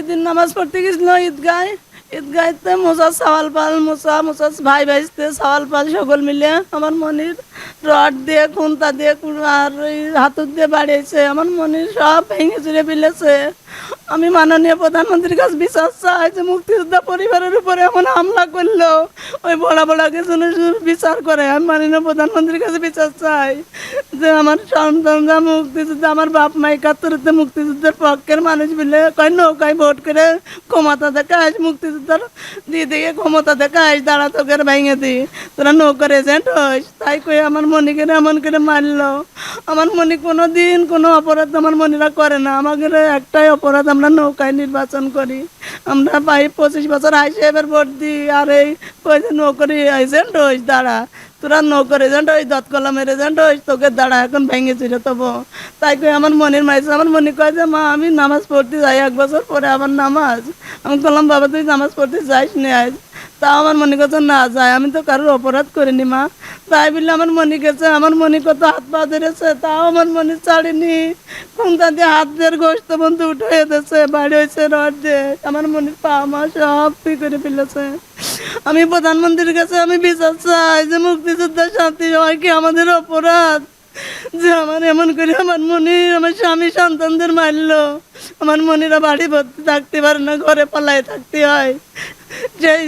ঈদের নামাজ পড়তে গেছিল ঈদগায়। ঈদগাইতে মোসা সওয়াল পাল মোসা মোসা ভাই ভাইতে সওয়াল পাল সকল মিলে আমার মনির রড দিয়ে খুন্তা দিয়ে আর হাতুর দিয়ে বাড়িয়েছে। আমার মনির সব ভেঙে চুরে ফেলেছে। আমি মাননীয় প্রধানমন্ত্রীর কাছে বিচার চাই যে মুক্তিযোদ্ধা পরিবারের উপরে এমন হামলা করলো ওই বড়া বড়াকে যেন বিচার করে। আমি মাননীয় প্রধানমন্ত্রীর কাছে বিচার চাই যে আমার সন্তানরা মুক্তিযুদ্ধ, আমার বাপ মা ৭১-তে মুক্তিযুদ্ধের পক্ষের মানুষ মিলে কয় নৌকায় ভোট করে ক্ষমতা দেখা আস মুক্তিযুদ্ধর দিয়ে দিয়ে ক্ষমতা দেখা আস দাঁড়া তোকে ভেঙে দিই, তোরা নৌকার এজেন্ট হইস। তাই কই আমার মনিকে এমন করে মারলো। আমার মনি কোনো দিন কোনো অপরাধ আমার মনিরা করে না। আমাদের একটাই অপরাধ, আমরা নৌকায় নির্বাচন করি। আমরা ২৫ বছর হাই সাহেবের ভোট দিই আর এই কই যে নৌকরি এজেন্ট হইস দাঁড়া, তোরা নৌকর এজেন্ট হইস দতকলমের এজেন্ট হইস, তোকে দাঁড়া এখন ভেঙে ছিল তবু। তাই কই আমার মনির মাইছে। আমার মনি কয় যে মা আমি নামাজ পড়তে যাই ১ বছর পরে আবার নামাজ। আমি বললাম বাবা তুই নামাজ পড়তে যাইস নি আজ। তাও আমার মনে করছে না যায়, আমি তো কারোর অপরাধ করিনি মা। তাই বললে আমার মনি গেছে, আমার মনি কত হাত পা ধরেছে তাও আমার মনি ছাড়েনি। খুঁজা দিয়ে হাত দিয়ে গোস্ত বন্ধু উঠে দিয়েছে, বাড়ি হয়েছে রড দিয়ে। আমার মনির পা মা সব পি করে ফেলেছে। আমি প্রধানমন্ত্রীর কাছে আমি বিচার চাই যে মুক্তিযোদ্ধা শান্তি হয় কি আমাদের অপরাধ যে আমার এমন করে আমার মনি আমার স্বামী সন্তানদের মারলো। আমার মনিরা বাড়ি ভর্তি থাকতে পারে না, ঘরে পালায় থাকতে হয়। সেই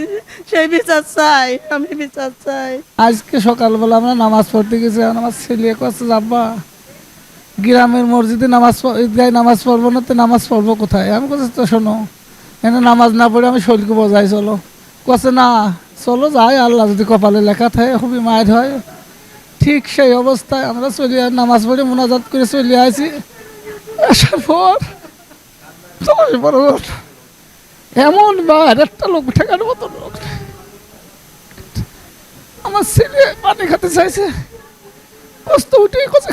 সেই বিচার চাই, আমি বিচার চাই। আজকে সকালবেলা আমরা নামাজ পড়তে গেছি, আমার ছেলে কাছে যাবা গ্রামের মসজিদে নামাজ ঈদগায় নামাজ পড়বো না, তো নামাজ পড়বো কোথায়? আমি কাছে তো শোনো এনে নামাজ না পড়ে আমি শরীরকে বোঝাই চলো। কাছে না চলো যাই, আল্লাহ যদি কপালে লেখা থাকে খুবই মায়ের হয়। ঠিক সেই অবস্থায় আমরা চলে নামাজ পড়ে মোনাজাত করে চলে আসি। আসার পর এমন বা একটা লোক ঠেকার মতো লোক, আমার ছেলে পানি খেতে চাইছে, কষ্ট উঠে কথা